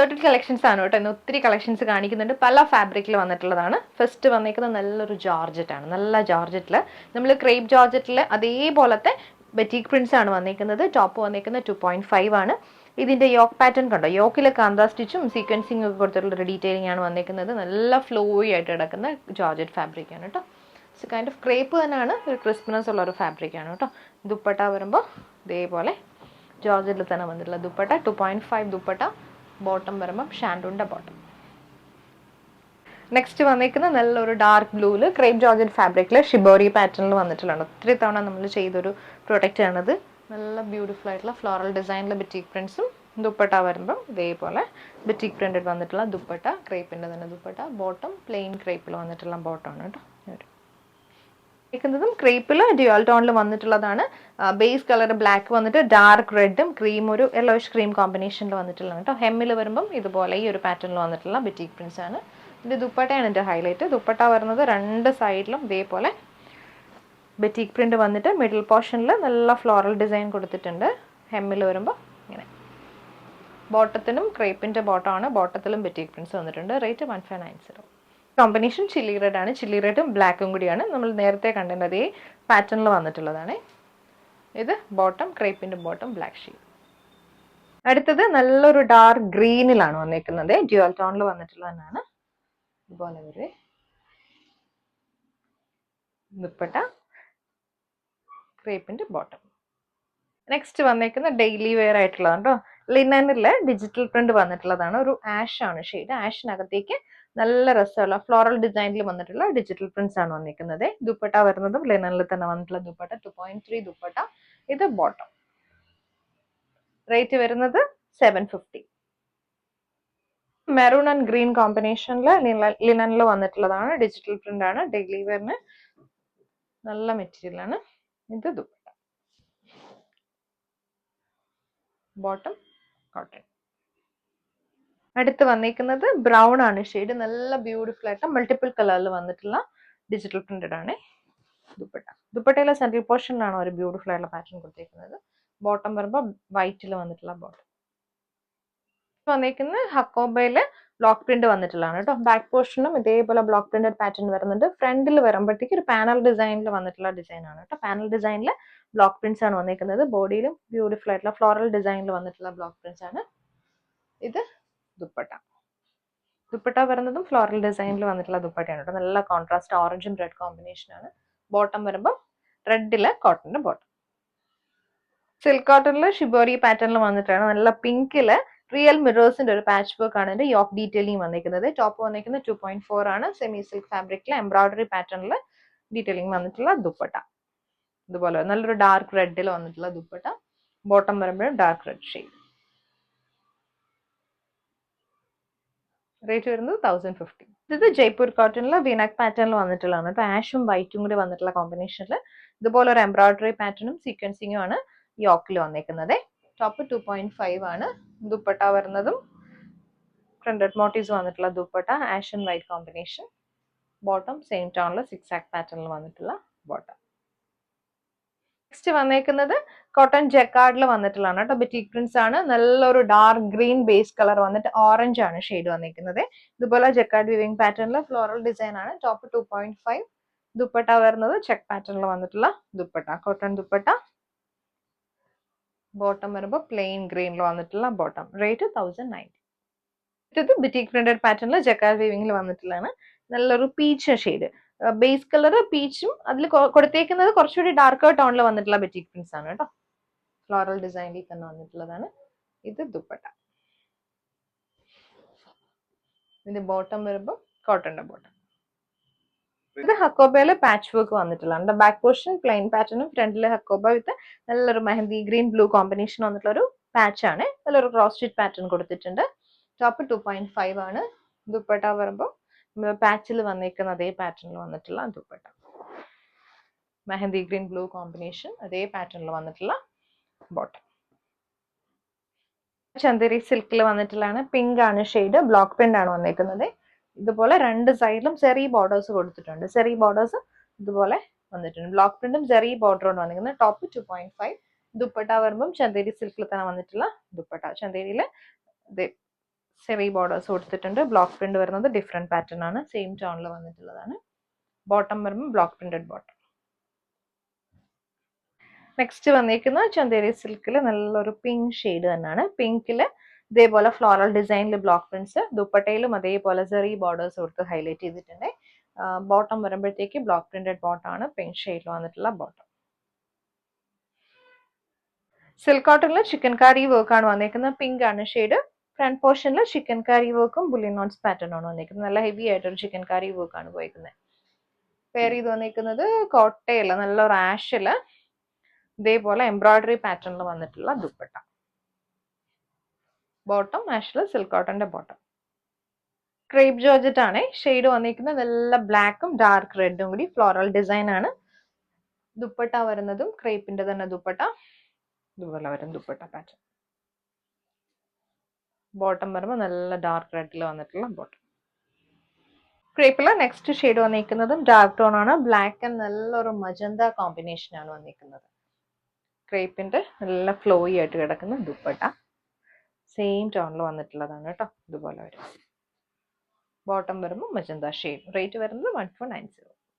Certain collections ആണ് കേട്ടോ. ഇന്ന് ഒത്തിരി കളക്ഷൻസ് കാണിക്കുന്നുണ്ട്. പല ഫാബ്രിക്കിൽ വന്നിട്ടുള്ളതാണ്. ഫസ്റ്റ് വന്നിരിക്കുന്നത് നല്ലൊരു ജോർജറ്റ് ആണ്. നല്ല ജോർജറ്റിൽ നമ്മൾ ക്രേപ്പ് ജോർജറ്റിൽ അതേപോലത്തെ ബെറ്റീക് പ്രിന്റ്സ് ആണ് വന്നിരിക്കുന്നത്. ടോപ്പ് വന്നിരിക്കുന്നത് 2.5 ആണ്. ഇതിന്റെ യോക്ക് പാറ്റേൺ കണ്ടോ, യോക്കിൽ കാന്ത സ്റ്റിച്ചും സീക്വൻസിങ് ഒക്കെ കൊടുത്തിട്ടുള്ള ഡീറ്റെയിലിംഗ് ആണ് വന്നിരിക്കുന്നത്. നല്ല ഫ്ലോയി ആയിട്ട് കിടക്കുന്ന ജോർജറ്റ് ഫാബ്രിക് ആണ് കേട്ടോ. കൈൻഡ് ഓഫ് ക്രേപ്പ് തന്നെയാണ്, ഒരു ക്രിസ്പിനെസ് ഉള്ള ഒരു ഫാബ്രിക് ആണ് കേട്ടോ. ദുപ്പട്ട വരുമ്പോൾ ഇതേപോലെ ജോർജറ്റിൽ തന്നെ വന്നിട്ടുള്ള ദുപ്പട്ട 2.5 ദുപ്പട്ട. ബോട്ടം വരുമ്പം ഷാൻഡൂണിൻ്റെ ബോട്ടം. നെക്സ്റ്റ് വന്നിരിക്കുന്ന നല്ലൊരു ഡാർക്ക് ബ്ലൂവിൽ ക്രേപ്പ് ജോർജറ്റ് ഫാബ്രിക്കിൽ ഷിബോറി പാറ്റേണിൽ വന്നിട്ടുള്ളതാണ്. ഒത്തിരി തവണ നമ്മൾ ചെയ്തൊരു പ്രൊഡക്റ്റ് ആണിത്. നല്ല ബ്യൂട്ടിഫുൾ ആയിട്ടുള്ള ഫ്ലോറൽ ഡിസൈനിലെ ബെറ്റീക് പ്രിൻസും. ദുപ്പട്ട വരുമ്പം ഇതേപോലെ ബെറ്റീക് പ്രിന്റഡ് വന്നിട്ടുള്ള ദുപ്പട്ട, ക്രേപ്പിൻ്റെ തന്നെ ദുപ്പട്ട. ബോട്ടം പ്ലെയിൻ ക്രേപ്പിൽ വന്നിട്ടുള്ള ബോട്ടമാണ് കേട്ടോ. ും ക്രേപ്പിൽ ഡ്യുവൽ ടോണിൽ വന്നിട്ടുള്ളതാണ്. ബേസ് കളർ ബ്ലാക്ക് വന്നിട്ട് ഡാർക്ക് റെഡും ക്രീം ഒരു യെല്ലോയിഷ് ക്രീം കോമ്പിനേഷനിൽ വന്നിട്ടുള്ളതാണ് കേട്ടോ. ഹെമ്മിൽ വരുമ്പം ഇതുപോലെ ഈ ഒരു പാറ്റേണിൽ വന്നിട്ടുള്ള ബെറ്റീക് പ്രിന്റ്സ് ആണ്. ഇത് ദുപ്പട്ടയാണ് എൻ്റെ ഹൈലൈറ്റ്. ദുപ്പട്ട വരുന്നത് രണ്ട് സൈഡിലും ഇതേപോലെ ബെറ്റീക് പ്രിന്റ് വന്നിട്ട് മിഡിൽ പോർഷനിൽ നല്ല ഫ്ലോറൽ ഡിസൈൻ കൊടുത്തിട്ടുണ്ട്. ഹെമ്മിൽ വരുമ്പോൾ ഇങ്ങനെ. ബോട്ടത്തിനും ക്രേപ്പിൻ്റെ ബോട്ടമാണ്. ബോട്ടത്തിലും ബെറ്റീക് പ്രിന്റ്സ് വന്നിട്ടുണ്ട്. റേറ്റ് 1590. കോമ്പിനേഷൻ ചില്ലി റെഡ് ആണ്. ചില്ലി റെഡും ബ്ലാക്കും കൂടിയാണ് നമ്മൾ നേരത്തെ കണ്ടത് അതേ പാറ്റേണിൽ വന്നിട്ടുള്ളതാണ്. ഇത് ബോട്ടം, ക്രേപ്പിൻ്റെ ബോട്ടം, ബ്ലാക്ക് ഷെയ്ഡ്. അടുത്തത് നല്ലൊരു ഡാർക്ക് ഗ്രീനിലാണ് വന്നിരിക്കുന്നത്. ഡ്യുവൽ ടോണിൽ വന്നിട്ടുള്ളതാണ്. ഇതുപോലെ ഒരു ദുപ്പട്ട, ക്രേപ്പിൻ്റെ ബോട്ടം. നെക്സ്റ്റ് വന്നേക്കുന്ന ഡെയിലി വെയർ ആയിട്ടുള്ളതാണ് കേട്ടോ. ലിനനിൽ ഡിജിറ്റൽ പ്രിന്റ് വന്നിട്ടുള്ളതാണ്. ഒരു ആഷ് ആണ് ഷെയ്ഡ്. ആഷിനകത്തേക്ക് നല്ല രസമുള്ള ഫ്ലോറൽ ഡിസൈനിൽ വന്നിട്ടുള്ള ഡിജിറ്റൽ പ്രിന്റ്സ് ആണ് വന്നിരിക്കുന്നത്. ദുപ്പട്ട വരുന്നതും ലിനനിൽ തന്നെ വന്നിട്ടുള്ള ദുപ്പട്ട 2.3 ദുപ്പട്ട. ഇത് ബോട്ടം. റേറ്റ് വരുന്നത് 750. മെറൂൺ ആൻഡ് ഗ്രീൻ കോമ്പിനേഷനിൽ ലിനനിൽ വന്നിട്ടുള്ളതാണ്. ഡിജിറ്റൽ പ്രിന്റ് ആണ്. ഡെയിലി വെയറിന് നല്ല മെറ്റീരിയൽ ആണ്. ഇത് ദുപ്പട്ട. Bottom cotton. അടുത്ത് വന്നിരിക്കുന്നത് ബ്രൗൺ ആണ് ഷെയ്ഡ്. നല്ല ബ്യൂട്ടിഫുൾ ആയിട്ട് മൾട്ടിപ്പിൾ കളറിൽ വന്നിട്ടുള്ള ഡിജിറ്റൽ പ്രിന്റഡ് ആണ് ദുപ്പട്ട. ദുപ്പട്ടയിലെ സെൻട്രൽ പോർഷനിലാണ് ഒരു ബ്യൂട്ടിഫുൾ ആയിട്ടുള്ള പാറ്റേൺ കൊടുത്തിരിക്കുന്നത്. ബോട്ടം വരുമ്പോൾ വൈറ്റിൽ വന്നിട്ടുള്ള ബോട്ടം. വന്നിരിക്കുന്നത് ഹക്കോബയില് ബ്ലോക്ക് പ്രിന്റ് വന്നിട്ടുള്ളതാണ് കേട്ടോ. ബാക്ക് പോർഷനും ഇതേപോലെ ബ്ലോക്ക് പ്രിന്റഡ് പാറ്റേൺ വരുന്നുണ്ട്. ഫ്രണ്ടിൽ വരുമ്പോഴത്തേക്ക് ഒരു പാനൽ ഡിസൈനിൽ വന്നിട്ടുള്ള ഡിസൈൻ ആണ് കേട്ടോ. പാനൽ ഡിസൈനിൽ ബ്ലോക്ക് പ്രിന്റ്സ് ആണ് വന്നിരിക്കുന്നത്. ബോഡിയിലും ബ്യൂട്ടിഫുൾ ആയിട്ടുള്ള ഫ്ലോറൽ ഡിസൈനിൽ വന്നിട്ടുള്ള ബ്ലോക്ക് പ്രിന്റ്സ് ആണ്. ഇത് ദുപ്പട്ട. ദുപ്പട്ട വരുന്നതും ഫ്ലോറൽ ഡിസൈനിൽ വന്നിട്ടുള്ള ദുപ്പട്ടയാണ് കേട്ടോ. നല്ല കോൺട്രാസ്റ്റ് ഓറഞ്ചും റെഡ് കോമ്പിനേഷൻ ആണ്. ബോട്ടം വരുമ്പോൾ റെഡില് കോട്ടന്റെ ബോട്ടം. സിൽക്ക് കോട്ടണില് ഷിബോറി പാറ്റേണിൽ വന്നിട്ടാണ്. നല്ല പിങ്കില് റിയൽ മിറേഴ്സിന്റെ ഒരു പാച്ച് വർക്ക് ആണ് ഇതിന്റെ യോക്ക് ഡീറ്റെയിലിംഗ് വന്നിരിക്കുന്നത്. ടോപ്പ് വന്നിരിക്കുന്നത് 2.4 ആണ്. സെമി സിൽക്ക് ഫാബ്രിക്കിൽ എംബ്രോയിഡറി പാറ്റേണിൽ ഡീറ്റെയിലിംഗ് വന്നിട്ടുള്ള ദുപ്പട്ട. ഇതുപോലെ നല്ലൊരു ഡാർക്ക് റെഡിൽ വന്നിട്ടുള്ള ദുപ്പട്ട. ബോട്ടം വരുമ്പോഴും ഡാർക്ക് റെഡ് ഷെയ്ഡ്. റേറ്റ് വരുന്നത് 1050. ഇത് ജയ്പൂർ കോട്ടണിൽ വിനാക് പാറ്റേണിൽ വന്നിട്ടുള്ളതാണ് കേട്ടോ. ആഷും വൈറ്റും കൂടി വന്നിട്ടുള്ള കോമ്പിനേഷനിൽ ഇതുപോലെ ഒരു എംബ്രോയിഡറി പാറ്റേണും സീക്വൻസിങ്ങും ആണ് യോക്കിൽ വന്നിരിക്കുന്നത്. ടോപ്പ് 2.5 ആണ്. ദുപ്പട്ട വരുന്നതും പ്രിന്റഡ് മോട്ടീവ്സ് വന്നിട്ടുള്ള dupatta, ash and white combination. Bottom same ടോണിൽ സിക്സാക് പാറ്റേണിൽ വന്നിട്ടുള്ള ബോട്ടം. നെക്സ്റ്റ് വന്നേക്കുന്നത് കോട്ടൺ ജക്കാർഡിൽ വന്നിട്ടുള്ളതാണ് കേട്ടോ. ബെറ്റീക് പ്രിന്റ്സ് ആണ്. നല്ലൊരു ഡാർക്ക് ഗ്രീൻ ബേസ് കളർ വന്നിട്ട് ഓറഞ്ച് ആണ് ഷെയ്ഡ് വന്നിരിക്കുന്നത്. ഇതുപോലെ ജക്കാർഡ് വിവിംഗ് പാറ്റേണിൽ ഫ്ലോറൽ ഡിസൈൻ ആണ്. ടോപ്പ് 2.5. ദുപ്പട്ട വരുന്നത് ചെക്ക് പാറ്റേണിൽ വന്നിട്ടുള്ള ദുപ്പട്ട, കോട്ടൺ ദുപ്പട്ട. ബോട്ടം വരുമ്പോൾ പ്ലെയിൻ ഗ്രീനിൽ വന്നിട്ടുള്ള ബോട്ടം. റേറ്റ് 1090. ഇത് ബെറ്റീക് പ്രിന്റഡ് പാറ്റേണിൽ ജക്കാർഡ് വീവിംഗിൽ വന്നിട്ടുള്ളതാണ്. നല്ലൊരു പീച്ച് ഷെയ്ഡ്. ബേസ് കളർ പീച്ചും അതിൽ കൊടുത്തേക്കുന്നത് കുറച്ചുകൂടി ഡാർക്കർ ടോണിൽ വന്നിട്ടുള്ള ബെറ്റീക് പ്രിന്റ്സ് ആണ് കേട്ടോ. ഫ്ലോറൽ ഡിസൈനിൽ തന്നെ വന്നിട്ടുള്ളതാണ്. ഇത് ദുപ്പട്ട. ഇതിന്റെ ബോട്ടം വരുമ്പോൾ കോട്ടന്റെ ബോട്ടം. ഇത് ഹക്കോബയില് പാച്ച് വർക്ക് വന്നിട്ടുള്ളതാണ്. ബാക്ക് പോർഷൻ പ്ലെയിൻ പാറ്റേണും ഫ്രണ്ടില് ഹക്കോബ വിത്ത് നല്ലൊരു മെഹന്തി ഗ്രീൻ ബ്ലൂ കോമ്പിനേഷൻ വന്നിട്ടുള്ള ഒരു പാച്ച് ആണ്. നല്ലൊരു ക്രോസ് സ്റ്റിച്ച് പാറ്റേൺ കൊടുത്തിട്ടുണ്ട്. ടോപ്പ് 2.5 ആണ്. ദുപ്പട്ട വരുമ്പോൾ പാച്ചിൽ വന്നിരിക്കുന്ന അതേ പാറ്റേണിൽ വന്നിട്ടുള്ള dupatta. Mehndi green blue combination അതേ പാറ്റേണിൽ വന്നിട്ടുള്ള ബോട്ടം. ചന്ദേരി സിൽക്കിൽ വന്നിട്ടുള്ളതാണ്. പിങ്ക് ആണ് ഷെയ്ഡ്. ബ്ലോക്ക് പ്രിന്റ് ആണ് വന്നിരിക്കുന്നത്. ഇതുപോലെ രണ്ട് സൈഡിലും ചെറിയ ബോർഡേഴ്സ് കൊടുത്തിട്ടുണ്ട്. ചെറിയ ബോർഡേഴ്സ് ഇതുപോലെ വന്നിട്ടുണ്ട്. ബ്ലോക്ക് പ്രിന്റും ചെറിയ ബോർഡറും വന്നിരിക്കുന്നത്. ടോപ്പ് 2.5. ദുപ്പട്ട വരുമ്പം ചന്ദേരി സിൽക്കിൽ തന്നെ വന്നിട്ടുള്ള ദുപ്പട്ട. ചന്ദേരിയിൽ സെറി ബോർഡേഴ്സ് കൊടുത്തിട്ടുണ്ട്. ബ്ലോക്ക് പ്രിന്റ് വരുന്നത് ഡിഫറെന്റ് പാറ്റേൺ ആണ്, സെയിം ടോണിൽ വന്നിട്ടുള്ളതാണ്. ബോട്ടം വരുമ്പോൾ ബ്ലോക്ക് പ്രിന്റഡ് ബോട്ടം. നെക്സ്റ്റ് വന്നിരിക്കുന്നത് ചന്ദേരി സിൽക്കിൽ നല്ലൊരു പിങ്ക് ഷെയ്ഡ് തന്നെയാണ്. പിങ്കിൽ ഇതേപോലെ ഫ്ലോറൽ ഡിസൈനിൽ ബ്ലോക്ക് പ്രിന്റ്സ്, ദുപ്പട്ടയിലും അതേപോലെ സെറി ബോർഡേഴ്സ് കൊടുത്ത് ഹൈലൈറ്റ് ചെയ്തിട്ടുണ്ട്. ബോട്ടം വരുമ്പോഴത്തേക്ക് ബ്ലോക്ക് പ്രിന്റഡ് ബോട്ടം ആണ്, പിങ്ക് ഷെയ്ഡിൽ വന്നിട്ടുള്ള ബോട്ടം. സിൽക്ക് കോട്ടണിൽ ചിക്കൻ കാരി വർക്ക് ആണ് വന്നിരിക്കുന്നത്. പിങ്ക് ആണ് ഷെയ്ഡ്. ഫ്രണ്ട് പോർഷനിൽ ചിക്കൻ കാരി വർക്കും ബുള്ളിയൻ നോട്ട്സ് പാറ്റേൺ ആണ് വന്നിരിക്കുന്നത്. നല്ല ഹെവി ആയിട്ടൊരു ചിക്കൻ കാരി വർക്ക് ആണ് പോയിരിക്കുന്നത്. പെയർ ചെയ്ത് വന്നിരിക്കുന്നത് കോട്ടയില് നല്ലൊരു ആഷില് ഇതേപോലെ എംബ്രോയിഡറി പാറ്റേണിൽ വന്നിട്ടുള്ള ദുപ്പട്ട. ബോട്ടം ആഷില് സിൽക്ക് കോട്ടന്റെ ബോട്ടം. ക്രേപ്പ് ജോർജറ്റ് ആണ് ഷെയ്ഡ് വന്നിരിക്കുന്നത്. നല്ല ബ്ലാക്കും ഡാർക്ക് റെഡും കൂടി ഫ്ലോറൽ ഡിസൈൻ ആണ്. ദുപ്പട്ട വരുന്നതും ക്രേപ്പിന്റെ തന്നെ ദുപ്പട്ട, ഇതുപോലെ വരും ദുപ്പട്ട പാറ്റേൺ. ബോട്ടം വരുമ്പോൾ നല്ല ഡാർക്ക് റെഡിൽ വന്നിട്ടുള്ള ബോട്ടം. ക്രേപ്പില് നെക്സ്റ്റ് ഷെയ്ഡ് വന്നിരിക്കുന്നതും ഡാർക്ക് ടോൺ ആണ്. ബ്ലാക്ക് ആൻഡ് നല്ലൊരു മജന്ത കോമ്പിനേഷൻ ആണ് വന്നിരിക്കുന്നത്. ക്രേപ്പിന്റെ നല്ല ഫ്ലോയി ആയിട്ട് കിടക്കുന്ന ദുപ്പട്ട സെയിം ടോണിൽ വന്നിട്ടുള്ളതാണ് കേട്ടോ. ഇതുപോലെ വരും. ബോട്ടം വരുമ്പോൾ മജന്ത ഷെയ്ഡ്. റേറ്റ് വരുന്നത് 1490.